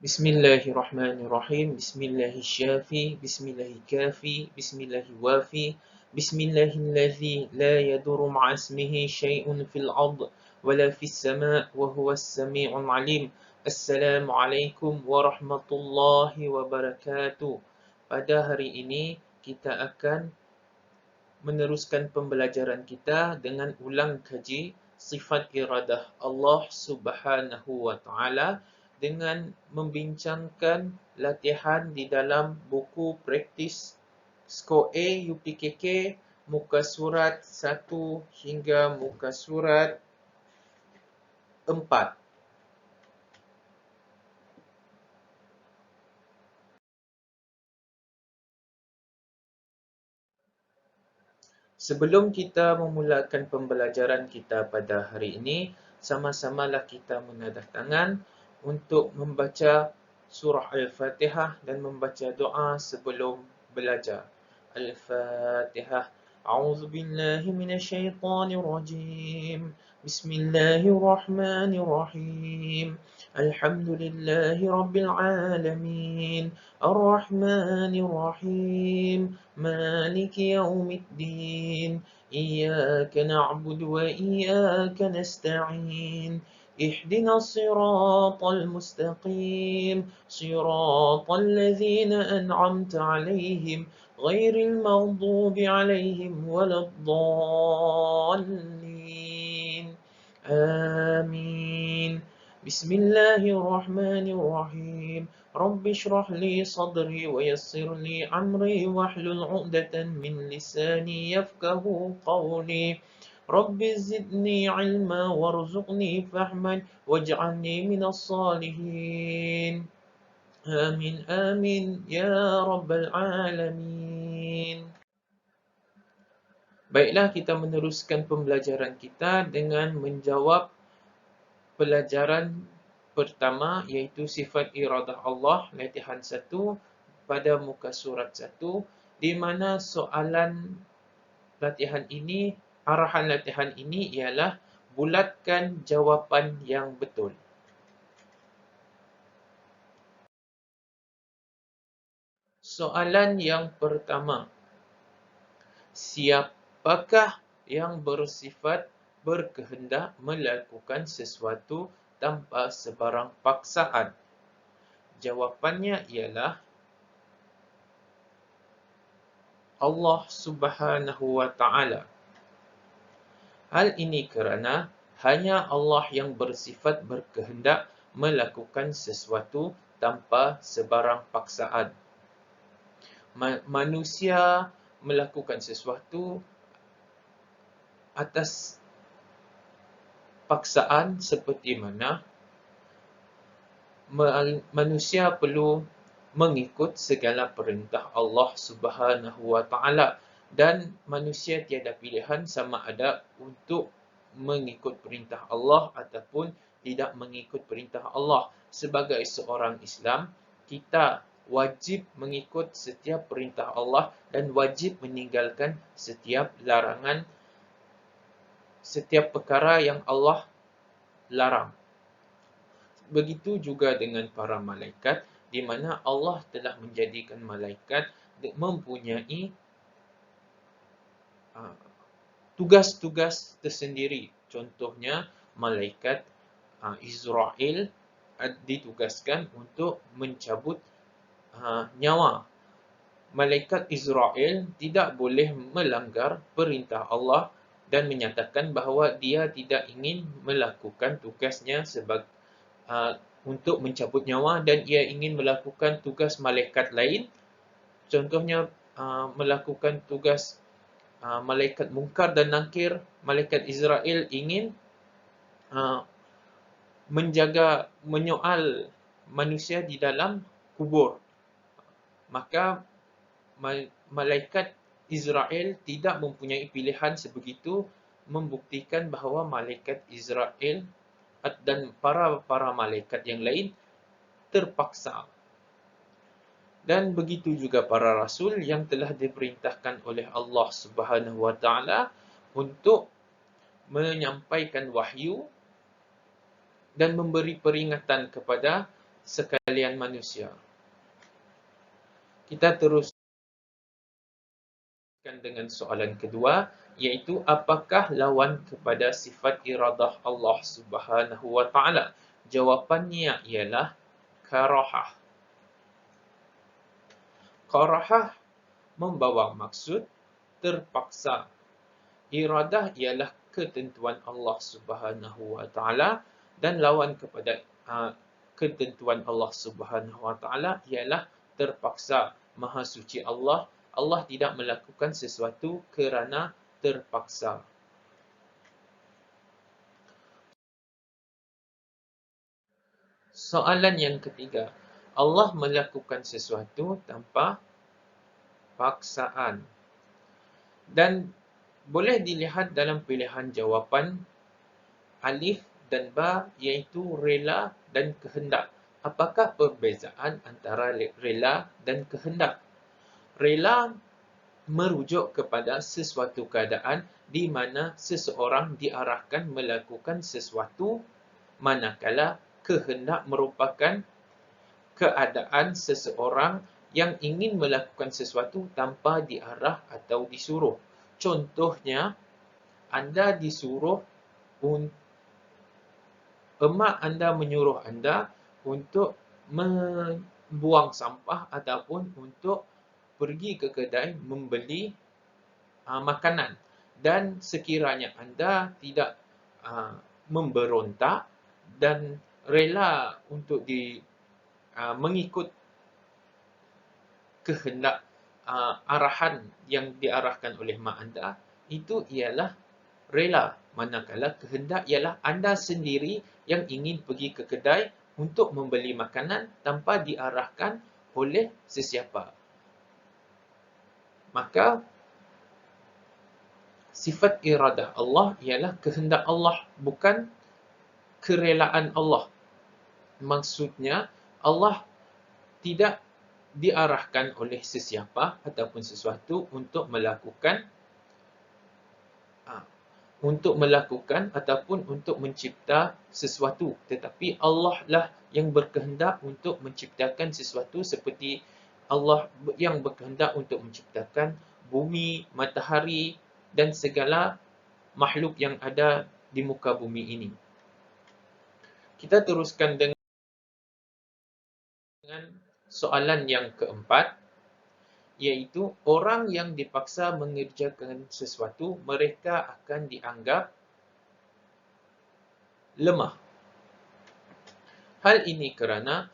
Bismillahirrahmanirrahim. Bismillahirrahmanirrahim. Bismillahirrahmanirrahim. Bismillahirrahmanirrahim. Bismillahilladzi la yadurru ma'asmihi syai'un fil ard wala fis sama' wa huwas sami'ul alim. Assalamualaikum warahmatullahi wabarakatuh. Pada hari ini kita akan meneruskan pembelajaran kita dengan ulang kaji sifat iradah Allah Subhanahu wa taala dengan membincangkan latihan di dalam buku praktis skor A UPKK muka surat 1 hingga muka surat 4. Sebelum kita memulakan pembelajaran kita pada hari ini, sama-samalah kita menadah tangan untuk membaca surah Al-Fatihah dan membaca doa sebelum belajar. Al-Fatihah. A'udzu billahi minasyaitonir rajim. Bismillahirrahmanirrahim. Alhamdulillahi rabbil alamin. Ar-Rahmanir Rahim. مالك يوم الدين إياك نعبد وإياك نستعين اهدنا الصراط المستقيم صراط الذين أنعمت عليهم غير المغضوب عليهم ولا الضالين آمين بسم الله الرحمن الرحيم رب اشرح لي صدري ويسر لي أمري واحلل عقدة من لساني يفقه قولي رب زدني علما وارزقني فهما واجعلني من الصالحين آمين آمين يا رب العالمين. Baiklah, kita meneruskan pembelajaran kita dengan menjawab pelajaran pertama, iaitu sifat iradah Allah, latihan 1 pada muka surat 1, di mana soalan latihan ini, arahan latihan ini ialah bulatkan jawapan yang betul. Soalan yang pertama, siapakah yang bersifat berkehendak melakukan sesuatu tanpa sebarang paksaan? Jawapannya ialah Allah Subhanahu wa taala. Hal ini kerana hanya Allah yang bersifat berkehendak melakukan sesuatu tanpa sebarang paksaan. Manusia melakukan sesuatu atas paksaan seperti mana manusia perlu mengikut segala perintah Allah Subhanahu wa taala, dan manusia tiada pilihan sama ada untuk mengikut perintah Allah ataupun tidak mengikut perintah Allah. Sebagai seorang Islam, kita wajib mengikut setiap perintah Allah dan wajib meninggalkan setiap larangan, setiap perkara yang Allah larang. Begitu juga dengan para malaikat, di mana Allah telah menjadikan malaikat mempunyai tugas-tugas tersendiri. Contohnya, malaikat Israel ditugaskan untuk mencabut nyawa. Malaikat Israel tidak boleh melanggar perintah Allah dan menyatakan bahawa dia tidak ingin melakukan tugasnya untuk mencabut nyawa dan ia ingin melakukan tugas malaikat lain. Contohnya, melakukan tugas malaikat Munkar dan Nakir. Malaikat Israel ingin menyoal manusia di dalam kubur. Maka malaikat Israel tidak mempunyai pilihan sebegitu, membuktikan bahawa malaikat Israel dan para malaikat yang lain terpaksa. Dan begitu juga para rasul yang telah diperintahkan oleh Allah Subhanahu wa taala untuk menyampaikan wahyu dan memberi peringatan kepada sekalian manusia. Kita teruskan dengan soalan kedua, iaitu apakah lawan kepada sifat iradah Allah Subhanahu wa taala? Jawapannya ialah karahah. Karahah membawa maksud terpaksa. Iradah ialah ketentuan Allah Subhanahu wa taala, dan lawan kepada ketentuan Allah Subhanahu wa taala ialah terpaksa. Maha suci Allah, Allah tidak melakukan sesuatu kerana terpaksa. Soalan yang ketiga, Allah melakukan sesuatu tanpa paksaan. Dan boleh dilihat dalam pilihan jawapan alif dan ba, iaitu rela dan kehendak. Apakah perbezaan antara rela dan kehendak? Rela merujuk kepada sesuatu keadaan di mana seseorang diarahkan melakukan sesuatu, manakala kehendak merupakan keadaan seseorang yang ingin melakukan sesuatu tanpa diarah atau disuruh. Contohnya, anda disuruh, emak anda menyuruh anda untuk membuang sampah ataupun untuk pergi ke kedai membeli makanan. Dan sekiranya anda tidak memberontak dan rela untuk mengikut kehendak arahan yang diarahkan oleh mak anda, itu ialah rela. Manakala kehendak ialah anda sendiri yang ingin pergi ke kedai untuk membeli makanan tanpa diarahkan oleh sesiapa. Maka sifat iradah Allah ialah kehendak Allah, bukan kerelaan Allah. Maksudnya, Allah tidak diarahkan oleh sesiapa ataupun sesuatu untuk melakukan ataupun untuk mencipta sesuatu, tetapi Allah lah yang berkehendak untuk menciptakan sesuatu, seperti Allah yang berkehendak untuk menciptakan bumi, matahari dan segala makhluk yang ada di muka bumi ini. Kita teruskan dengan soalan yang keempat, iaitu orang yang dipaksa mengerjakan sesuatu, mereka akan dianggap lemah. Hal ini kerana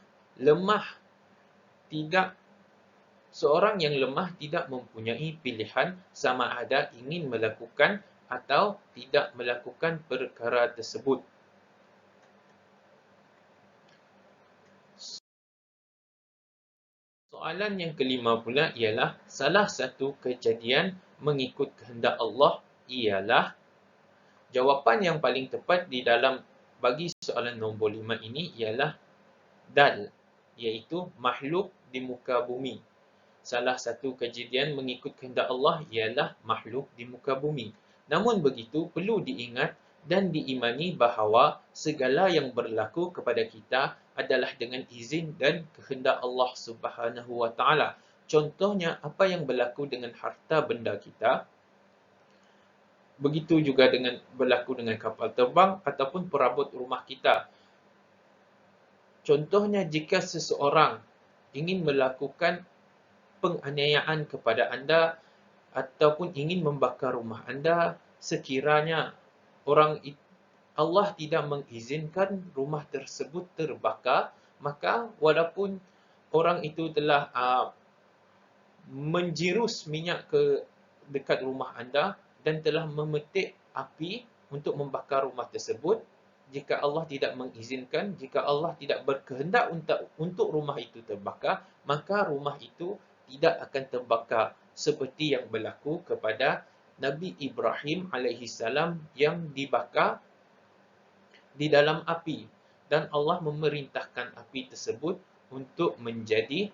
seorang yang lemah tidak mempunyai pilihan sama ada ingin melakukan atau tidak melakukan perkara tersebut. Soalan yang kelima pula ialah salah satu kejadian mengikut kehendak Allah ialah, jawapan yang paling tepat di dalam bagi soalan nombor 5 ini ialah dal, iaitu makhluk di muka bumi. Salah satu kejadian mengikut kehendak Allah ialah makhluk di muka bumi. Namun begitu, perlu diingat dan diimani bahawa segala yang berlaku kepada kita adalah dengan izin dan kehendak Allah Subhanahu wa taala. Contohnya, apa yang berlaku dengan harta benda kita, begitu juga berlaku dengan kapal terbang ataupun perabot rumah kita. Contohnya, jika seseorang ingin melakukan penganiayaan kepada anda ataupun ingin membakar rumah anda, sekiranya Allah tidak mengizinkan rumah tersebut terbakar, maka walaupun orang itu telah menjirus minyak ke dekat rumah anda dan telah memetik api untuk membakar rumah tersebut, jika Allah tidak mengizinkan, jika Allah tidak berkehendak untuk rumah itu terbakar, maka rumah itu tidak akan terbakar seperti yang berlaku kepada Nabi Ibrahim AS yang dibakar di dalam api, dan Allah memerintahkan api tersebut untuk menjadi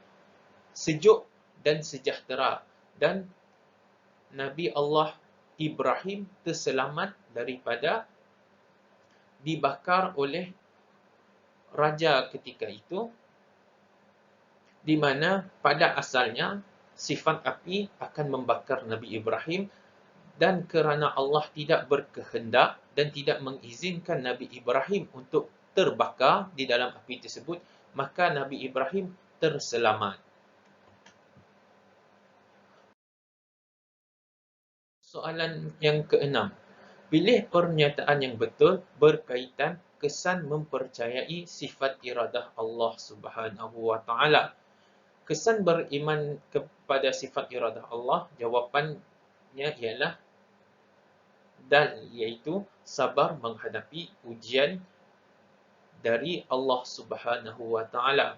sejuk dan sejahtera, dan Nabi Allah Ibrahim terselamat daripada dibakar oleh raja ketika itu, di mana pada asalnya sifat api akan membakar Nabi Ibrahim, dan kerana Allah tidak berkehendak dan tidak mengizinkan Nabi Ibrahim untuk terbakar di dalam api tersebut, maka Nabi Ibrahim terselamat. Soalan yang keenam. Pilih pernyataan yang betul berkaitan kesan mempercayai sifat iradah Allah Subhanahu wa taala. Kesan beriman kepada sifat iradah Allah, jawapannya ialah dan, iaitu sabar menghadapi ujian dari Allah Subhanahu wa taala.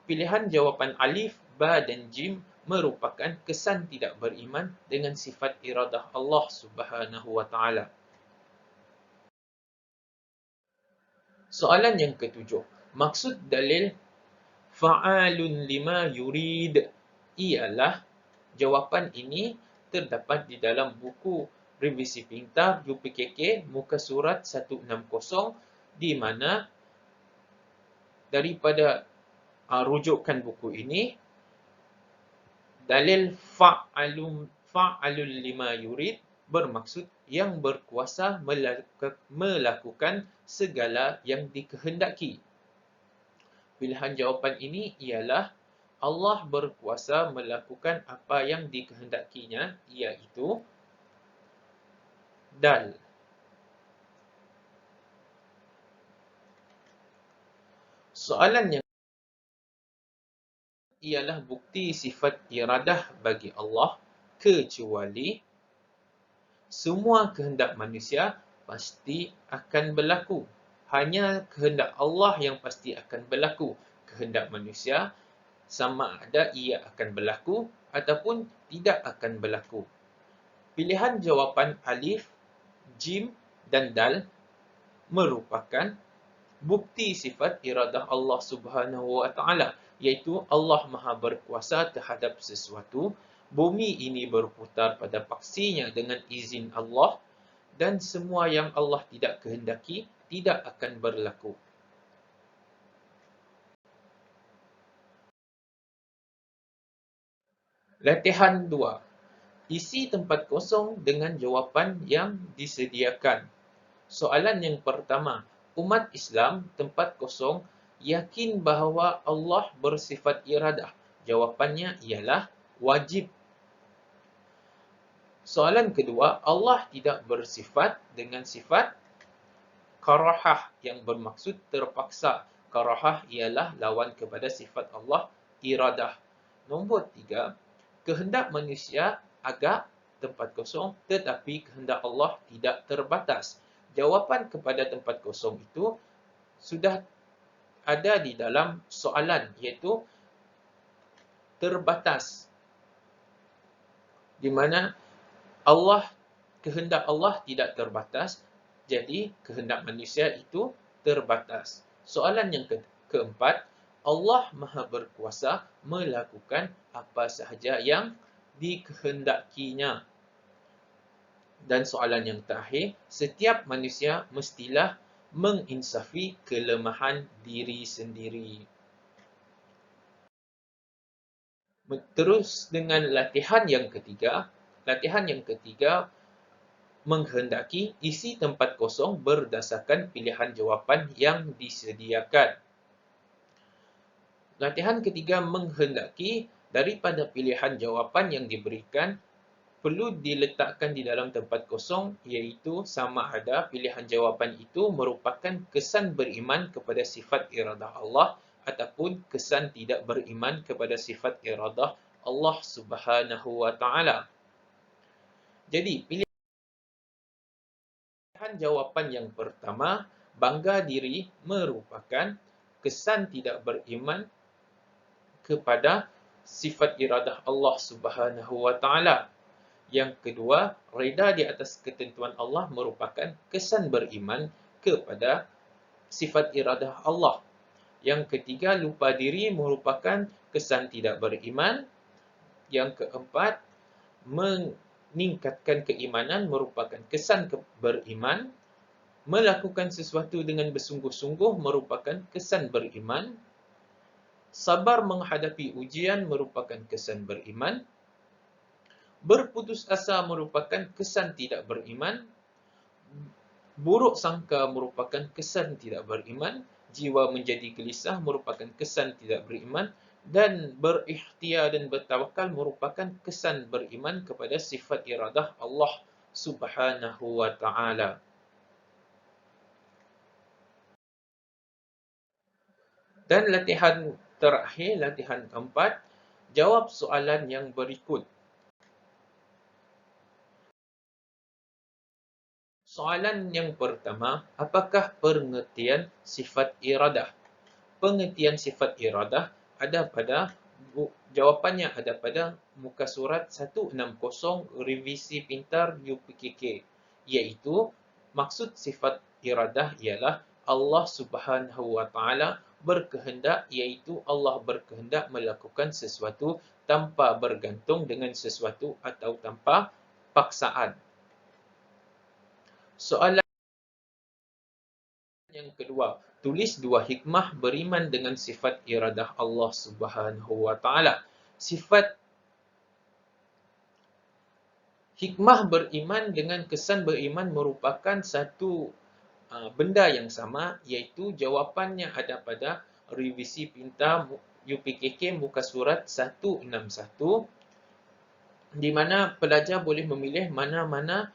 Pilihan jawapan alif, ba dan jim merupakan kesan tidak beriman dengan sifat iradah Allah Subhanahu wa taala. Soalan yang ketujuh. Maksud dalil fa'alun lima yurid ialah, jawapan ini terdapat di dalam buku revisi pintar UPKK muka surat 160, di mana daripada rujukan buku ini, dalil fa'alul lima yurid bermaksud yang berkuasa melakukan segala yang dikehendaki. Pilihan jawapan ini ialah Allah berkuasa melakukan apa yang dikehendakinya, iaitu dal. Soalan yang ialah bukti sifat iradah bagi Allah kecuali semua kehendak manusia pasti akan berlaku. Hanya kehendak Allah yang pasti akan berlaku. Kehendak manusia sama ada ia akan berlaku ataupun tidak akan berlaku. Pilihan jawapan alif, jim dan dal merupakan bukti sifat iradah Allah Subhanahu wa taala, iaitu Allah Maha berkuasa terhadap sesuatu, bumi ini berputar pada paksinya dengan izin Allah, dan semua yang Allah tidak kehendaki tidak akan berlaku. Latihan 2. Isi tempat kosong dengan jawapan yang disediakan. Soalan yang pertama. Umat Islam tempat kosong yakin bahawa Allah bersifat iradah. Jawapannya ialah wajib. Soalan kedua. Allah tidak bersifat dengan sifat karahah yang bermaksud terpaksa. Karahah ialah lawan kepada sifat Allah, iradah. Nombor 3. Kehendak manusia agak tempat kosong, tetapi kehendak Allah tidak terbatas. Jawapan kepada tempat kosong itu sudah ada di dalam soalan, iaitu terbatas. Di mana kehendak Allah tidak terbatas, jadi kehendak manusia itu terbatas. Soalan yang keempat, Allah Maha berkuasa melakukan apa sahaja yang dikehendakinya. Dan soalan yang terakhir, setiap manusia mestilah menginsafi kelemahan diri sendiri. Terus dengan latihan yang ketiga. Latihan yang ketiga menghendaki isi tempat kosong berdasarkan pilihan jawapan yang disediakan. Latihan ketiga menghendaki daripada pilihan jawapan yang diberikan perlu diletakkan di dalam tempat kosong, iaitu sama ada pilihan jawapan itu merupakan kesan beriman kepada sifat iradah Allah ataupun kesan tidak beriman kepada sifat iradah Allah Subhanahu wa taala. Jadi, pilihan jawapan yang pertama, bangga diri merupakan kesan tidak beriman kepada sifat iradah Allah Subhanahu wa taala. Yang kedua, reda di atas ketentuan Allah merupakan kesan beriman kepada sifat iradah Allah. Yang ketiga, lupa diri merupakan kesan tidak beriman. Yang keempat, meningkatkan keimanan merupakan kesan beriman. Melakukan sesuatu dengan bersungguh-sungguh merupakan kesan beriman. Sabar menghadapi ujian merupakan kesan beriman. Berputus asa merupakan kesan tidak beriman. Buruk sangka merupakan kesan tidak beriman. Jiwa menjadi gelisah merupakan kesan tidak beriman. Dan berikhtiar dan bertawakal merupakan kesan beriman kepada sifat iradah Allah Subhanahu wa ta'ala. Dan latihan terakhir, latihan keempat, jawab soalan yang berikut. Soalan yang pertama, apakah pengertian sifat iradah? Pengertian sifat iradah ada pada jawapannya ada pada muka surat 160 revisi pintar UPKK, iaitu maksud sifat iradah ialah Allah Subhanahu wa taala berkehendak, iaitu Allah berkehendak melakukan sesuatu tanpa bergantung dengan sesuatu atau tanpa paksaan. Soalan yang kedua, tulis dua hikmah beriman dengan sifat iradah Allah Subhanahu wa taala. Sifat hikmah beriman dengan kesan beriman merupakan satu benda yang sama, iaitu jawapannya ada pada revisi pintar UPKK muka surat 161, di mana pelajar boleh memilih mana-mana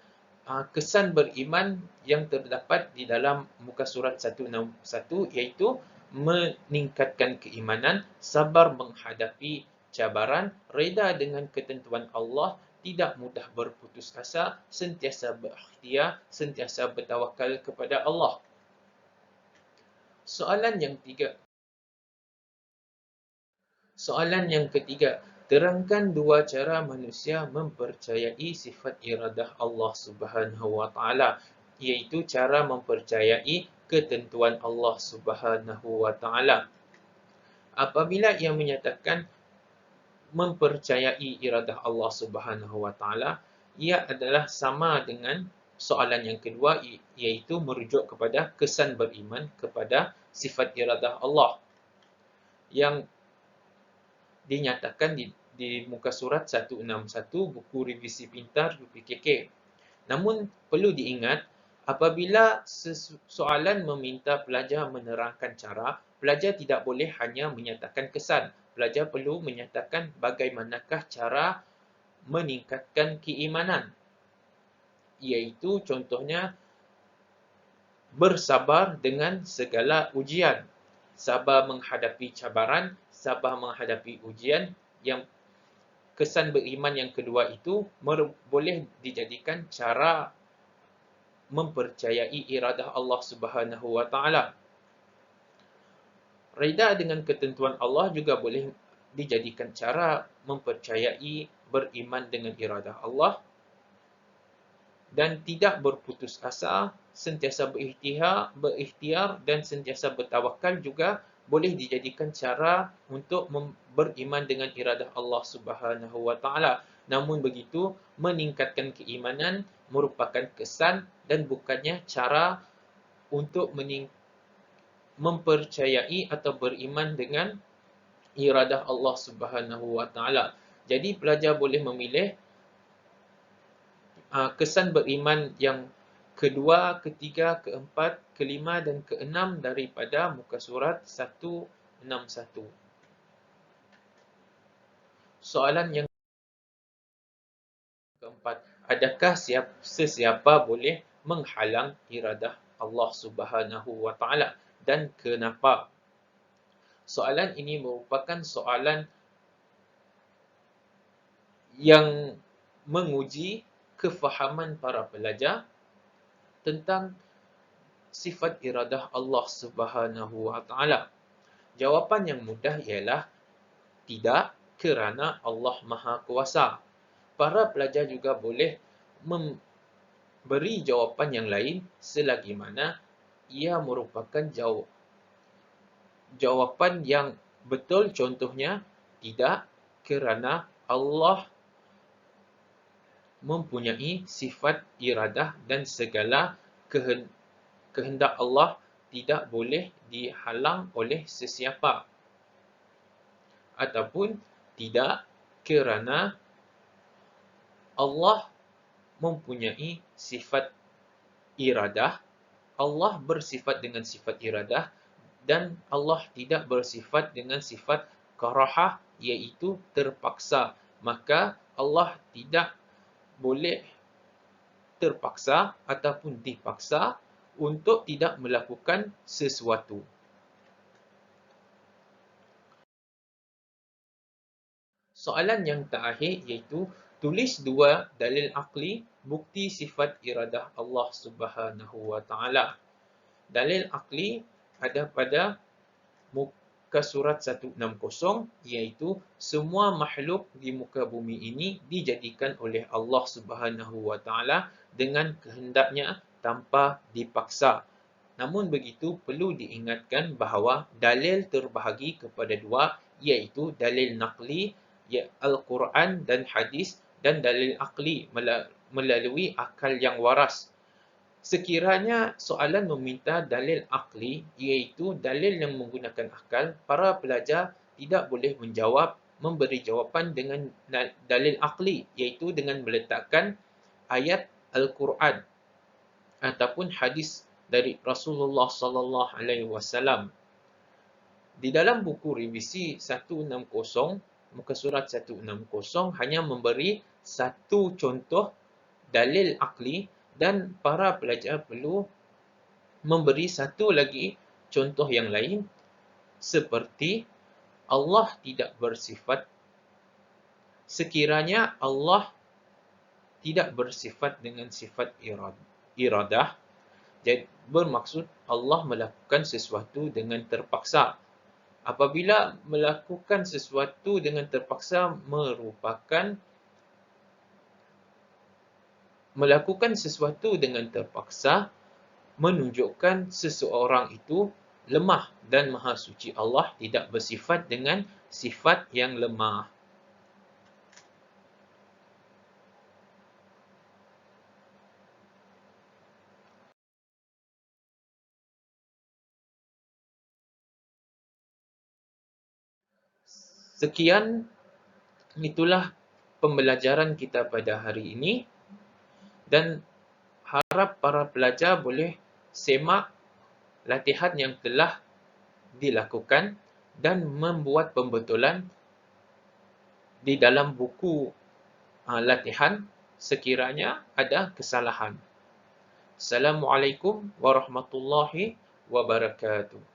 kesan beriman yang terdapat di dalam muka surat 161, iaitu meningkatkan keimanan, sabar menghadapi cabaran, reda dengan ketentuan Allah, tidak mudah berputus asa, sentiasa berikhtiar, sentiasa bertawakal kepada Allah. Soalan yang ketiga, terangkan dua cara manusia mempercayai sifat iradah Allah Subhanahu wa taala, iaitu cara mempercayai ketentuan Allah Subhanahu wa taala. Apabila ia menyatakan mempercayai iradah Allah Subhanahu wa taala, ia adalah sama dengan soalan yang kedua, iaitu merujuk kepada kesan beriman kepada sifat iradah Allah yang dinyatakan di muka surat 161 buku revisi pintar UPKK. Namun perlu diingat, apabila soalan meminta pelajar menerangkan cara, pelajar tidak boleh hanya menyatakan kesan. Pelajar perlu menyatakan bagaimanakah cara meningkatkan keimanan, iaitu contohnya bersabar dengan segala ujian, sabar menghadapi cabaran, sabar menghadapi ujian. Yang kesan beriman yang kedua itu boleh dijadikan cara mempercayai iradah Allah Subhanahu wa taala. Reda dengan ketentuan Allah juga boleh dijadikan cara mempercayai beriman dengan iradah Allah. Dan tidak berputus asa, sentiasa berikhtiar dan sentiasa bertawakal juga boleh dijadikan cara untuk beriman dengan iradah Allah Subhanahu wa taala. Namun begitu, meningkatkan keimanan merupakan kesan dan bukannya cara untuk mempercayai atau beriman dengan iradah Allah Subhanahu wa taala. Jadi pelajar boleh memilih kesan beriman yang kedua, ketiga, keempat, kelima dan keenam daripada muka surat 161. Soalan yang keempat, adakah sesiapa boleh menghalang iradah Allah Subhanahu wa taala dan kenapa? Soalan ini merupakan soalan yang menguji kefahaman para pelajar tentang sifat iradah Allah Subhanahu wa taala. Jawapan yang mudah ialah tidak, kerana Allah Maha Kuasa. Para pelajar juga boleh memberi jawapan yang lain selagi mana ia merupakan jawapan yang betul. Contohnya, tidak, kerana Allah mempunyai sifat iradah dan segala kehendak Allah tidak boleh dihalang oleh sesiapa. ataupun tidak, kerana Allah mempunyai sifat iradah, Allah bersifat dengan sifat iradah, dan Allah tidak bersifat dengan sifat karahah, iaitu terpaksa. Maka Allah tidak boleh terpaksa ataupun dipaksa untuk tidak melakukan sesuatu. Soalan yang terakhir iaitu tulis dua dalil akli bukti sifat iradah Allah Subhanahu wa taala. Dalil akli ada pada muka surat 160 iaitu semua makhluk di muka bumi ini dijadikan oleh Allah Subhanahu wa taala dengan kehendaknya tanpa dipaksa. Namun begitu perlu diingatkan bahawa dalil terbahagi kepada dua iaitu dalil naqli Al-Quran dan hadis dan dalil akli melalui akal yang waras. Sekiranya soalan meminta dalil akli iaitu dalil yang menggunakan akal, para pelajar tidak boleh memberi jawapan dengan dalil akli iaitu dengan meletakkan ayat Al-Quran ataupun hadis dari Rasulullah sallallahu alaihi wasallam. Di dalam buku revisi 160, muka surat 160 hanya memberi satu contoh dalil akli dan para pelajar perlu memberi satu lagi contoh yang lain seperti Allah tidak bersifat, sekiranya Allah tidak bersifat dengan sifat iradah, jadi bermaksud Allah melakukan sesuatu dengan terpaksa. Apabila melakukan sesuatu dengan terpaksa melakukan sesuatu dengan terpaksa menunjukkan seseorang itu lemah dan Maha Suci Allah tidak bersifat dengan sifat yang lemah. Sekian, itulah pembelajaran kita pada hari ini dan harap para pelajar boleh semak latihan yang telah dilakukan dan membuat pembetulan di dalam buku latihan sekiranya ada kesalahan. Assalamualaikum warahmatullahi wabarakatuh.